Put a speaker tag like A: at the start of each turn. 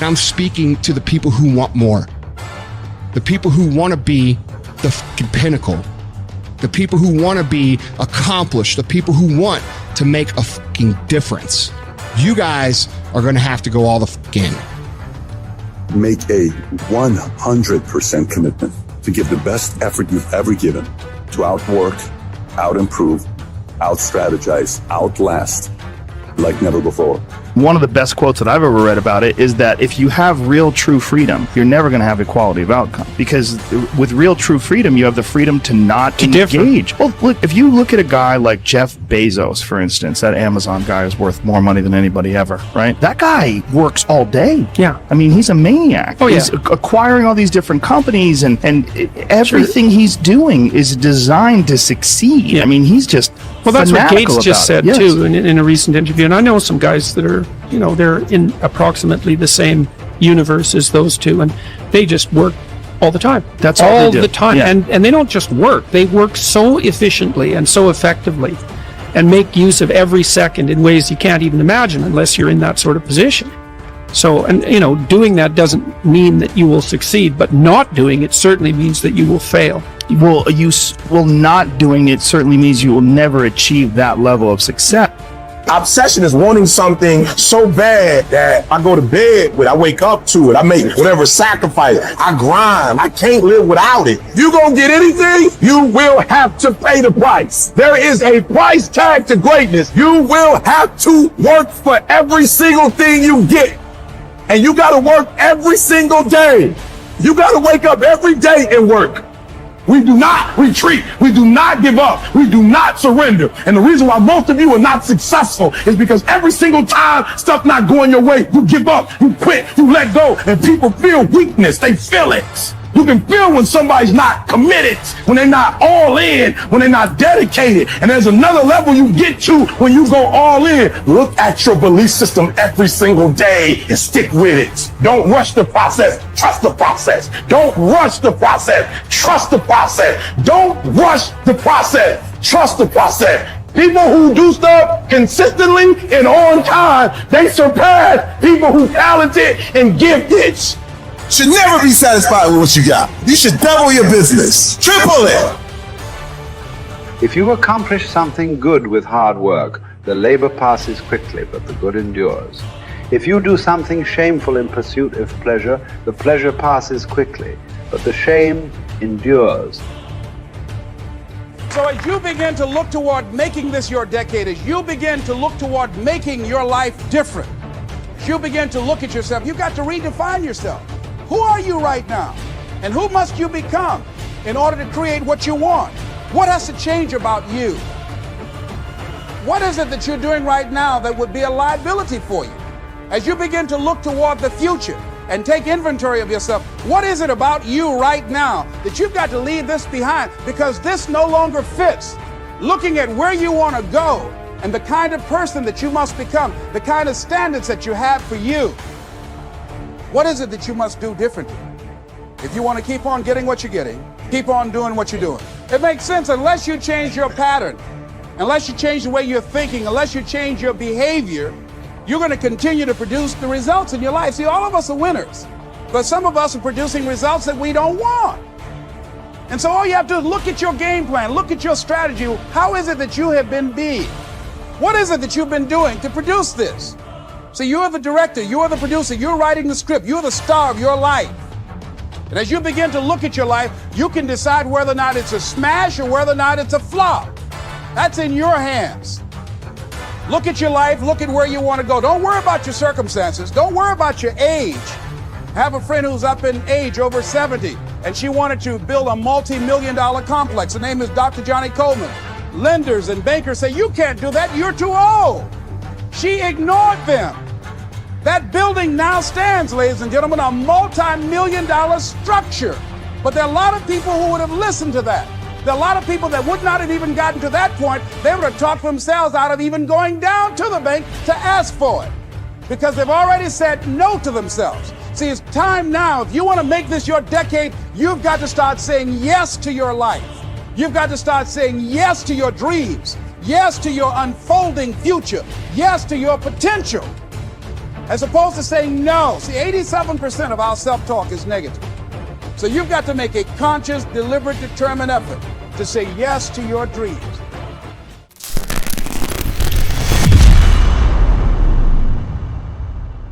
A: I'm speaking to the people who want more, the people who want to be the fucking pinnacle, the people who want to be accomplished, the people who want to make a fucking difference. You guys are going to have to go all the fuck in.
B: Make a 100% commitment to give the best effort you've ever given to outwork, out-improve, out-strategize, outlast like never before.
C: One of the best quotes that I've ever read about it is that if you have real true freedom, you're never going to have equality of outcome, because with real true freedom, you have the freedom to not engage. Well, look, if you look at a guy like Jeff Bezos, for instance, that Amazon guy is worth more money than anybody ever, right? That guy works all day.
D: Yeah.
C: I mean, he's a maniac.
D: Oh, yeah.
C: He's acquiring all these different companies, and everything he's doing is designed to succeed.
D: Yeah.
C: I mean, he's just
D: Well, that's what
C: fanatical
D: Gates just
C: about
D: said,
C: it. Yes.
D: too, in a recent interview. And I know some guys that are, they're in approximately the same universe as those two, and they just work all the time.
C: That's all
D: all
C: they do.
D: the time.
C: Yeah.
D: And they don't just work. They work so efficiently and so effectively and make use of every second in ways you can't even imagine unless you're in that sort of position. So, and doing that doesn't mean that you will succeed, but not doing it certainly means that you will fail.
C: Well, not doing it certainly means you will never achieve that level of success.
E: Obsession is wanting something so bad that I go to bed with, I wake up to it, I make whatever sacrifice, I grind, I can't live without it. You gonna get anything, you will have to pay the price. There is a price tag to greatness. You will have to work for every single thing you get. And you gotta work every single day. You gotta wake up every day and work. We do not retreat. We do not give up. We do not surrender. And the reason why most of you are not successful is because every single time stuff not going your way, you give up, you quit, you let go, and people feel weakness. They feel it. You can feel when somebody's not committed, when they're not all in, when they're not dedicated. And there's another level you get to when you go all in. Look at your belief system every single day and stick with it. Don't rush the process. Trust the process. Don't rush the process. Trust the process. Don't rush the process. Trust the process. People who do stuff consistently and on time, they surpass people who talented and gifted.
F: Should never be satisfied with what you got. You should double your business. Triple it.
G: If you accomplish something good with hard work, the labor passes quickly, but the good endures. If you do something shameful in pursuit of pleasure, the pleasure passes quickly, but the shame endures.
H: So as you begin to look toward making this your decade, as you begin to look toward making your life different, as you begin to look at yourself, you've got to redefine yourself. Who are you right now? And who must you become in order to create what you want? What has to change about you? What is it that you're doing right now that would be a liability for you? As you begin to look toward the future and take inventory of yourself, what is it about you right now that you've got to leave this behind because this no longer fits? Looking at where you want to go and the kind of person that you must become, the kind of standards that you have for you. What is it that you must do differently? If you want to keep on getting what you're getting, keep on doing what you're doing. It makes sense unless you change your pattern, unless you change the way you're thinking, unless you change your behavior, you're going to continue to produce the results in your life. See, all of us are winners, but some of us are producing results that we don't want. And so all you have to do is look at your game plan, look at your strategy. How is it that you have been being? What is it that you've been doing to produce this? So you're the director, you're the producer, you're writing the script, you're the star of your life. And as you begin to look at your life, you can decide whether or not it's a smash or whether or not it's a flop. That's in your hands. Look at your life, look at where you want to go. Don't worry about your circumstances. Don't worry about your age. I have a friend who's up in age, over 70, and she wanted to build a multi-million-dollar complex. Her name is Dr. Johnny Coleman. Lenders and bankers say, you can't do that, you're too old. She ignored them. That building now stands, ladies and gentlemen, a multi-million-dollar structure. But there are a lot of people who would have listened to that. There are a lot of people that would not have even gotten to that point. They would have talked themselves out of even going down to the bank to ask for it, because they've already said no to themselves. See, it's time now. If you want to make this your decade, you've got to start saying yes to your life. You've got to start saying yes to your dreams, yes to your unfolding future, yes to your potential. as opposed to saying no. See, 87% of our self-talk is negative. So you've got to make a conscious, deliberate, determined effort to say yes to your dreams.